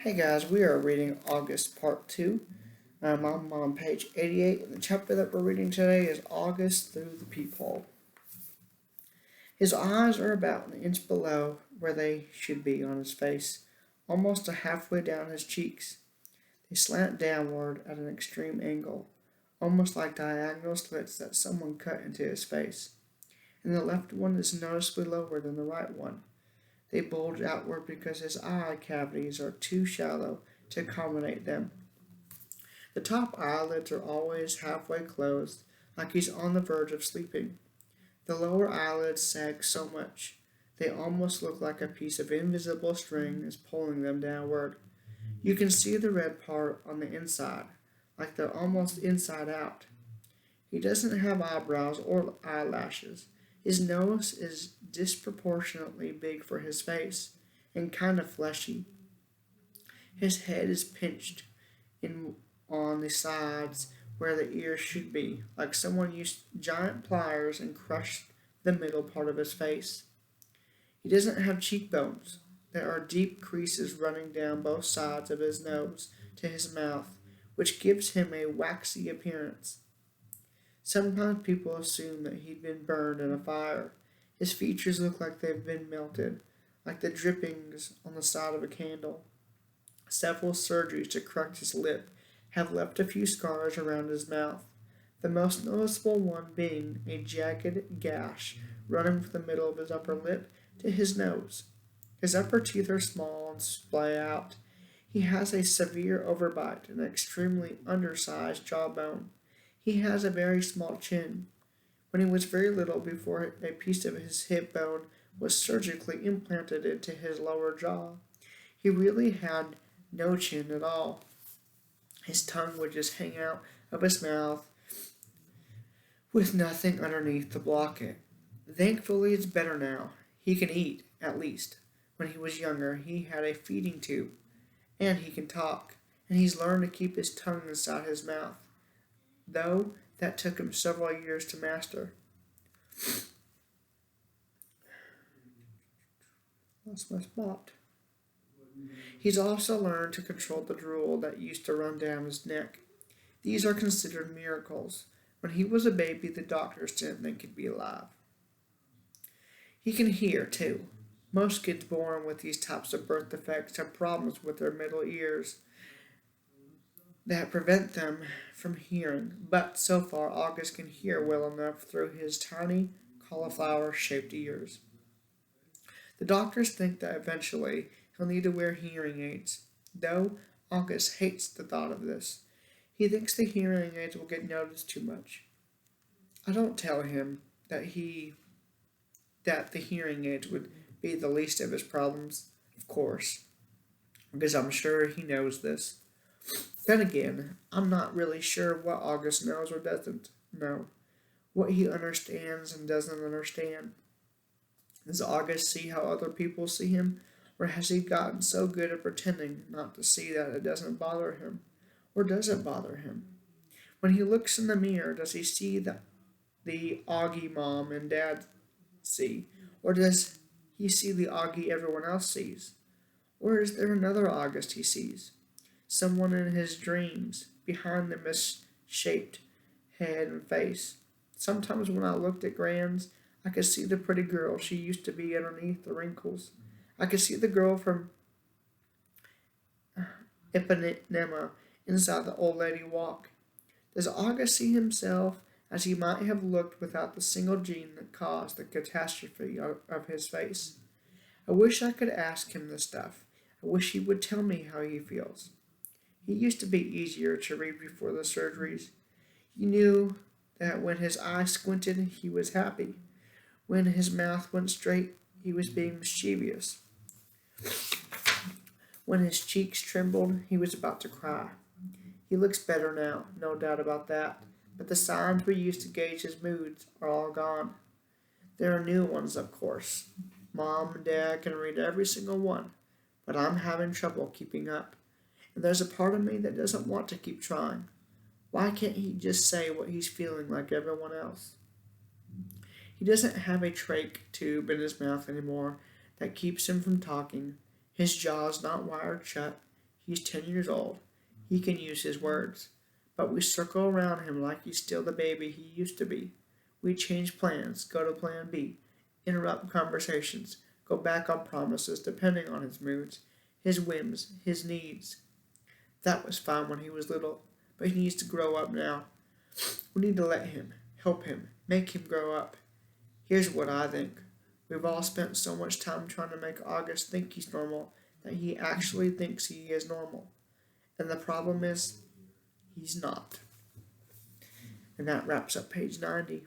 Hey guys, we are reading August Part 2. I'm on page 88, and the chapter that we're reading today is August Through the Peephole. His eyes are about an inch below where they should be on his face, almost a halfway down his cheeks. They slant downward at an extreme angle, almost like diagonal slits that someone cut into his face, and the left one is noticeably lower than the right one. They bulge outward because his eye cavities are too shallow to accommodate them. The top eyelids are always halfway closed, like he's on the verge of sleeping. The lower eyelids sag so much, they almost look like a piece of invisible string is pulling them downward. You can see the red part on the inside, like they're almost inside out. He doesn't have eyebrows or eyelashes. His nose is disproportionately big for his face and kind of fleshy. His head is pinched in on the sides where the ears should be, like someone used giant pliers and crushed the middle part of his face. He doesn't have cheekbones. There are deep creases running down both sides of his nose to his mouth, which gives him a waxy appearance. Sometimes people assume that he'd been burned in a fire. His features look like they've been melted, like the drippings on the side of a candle. Several surgeries to correct his lip have left a few scars around his mouth, the most noticeable one being a jagged gash running from the middle of his upper lip to his nose. His upper teeth are small and splay out. He has a severe overbite and an extremely undersized jawbone. He has a very small chin. When he was very little, before a piece of his hip bone was surgically implanted into his lower jaw, he really had no chin at all. His tongue would just hang out of his mouth with nothing underneath to block it. Thankfully, it's better now. He can eat, at least. When he was younger, he had a feeding tube, and he can talk, and he's learned to keep his tongue inside his mouth, though that took him several years to master. Lost my spot. He's also learned to control the drool that used to run down his neck. These are considered miracles. When he was a baby, the doctors didn't think he'd be alive. He can hear, too. Most kids born with these types of birth defects have problems with their middle ears that prevent them from hearing, but so far August can hear well enough through his tiny cauliflower-shaped ears. The doctors think that eventually he'll need to wear hearing aids, though August hates the thought of this. He thinks the hearing aids will get noticed too much. I don't tell him that the hearing aids would be the least of his problems, of course, because I'm sure he knows this. Then again, I'm not really sure what August knows or doesn't know, what he understands and doesn't understand. Does August see how other people see him, or has he gotten so good at pretending not to see that it doesn't bother him, or does it bother him? When he looks in the mirror, does he see the Augie mom and dad see, or does he see the Augie everyone else sees? Or is there another August he sees? Someone in his dreams, behind the misshaped head and face. Sometimes when I looked at Gran's, I could see the pretty girl she used to be underneath the wrinkles. I could see the girl from Ipanema inside the old lady walk. Does August see himself as he might have looked without the single gene that caused the catastrophe of his face? I wish I could ask him this stuff. I wish he would tell me how he feels. He used to be easier to read before the surgeries. You knew that when his eyes squinted, he was happy. When his mouth went straight, he was being mischievous. When his cheeks trembled, he was about to cry. He looks better now, no doubt about that, but the signs we used to gauge his moods are all gone. There are new ones, of course. Mom and Dad can read every single one, but I'm having trouble keeping up. And there's a part of me that doesn't want to keep trying. Why can't he just say what he's feeling like everyone else? He doesn't have a trach tube in his mouth anymore that keeps him from talking. His jaw's not wired shut. He's 10 years old. He can use his words. But we circle around him like he's still the baby he used to be. We change plans, go to plan B, interrupt conversations, go back on promises depending on his moods, his whims, his needs. That was fine when he was little, but he needs to grow up now. We need to let him, help him, make him grow up. Here's what I think. We've all spent so much time trying to make August think he's normal that he actually thinks he is normal. And the problem is, he's not. And that wraps up page 90.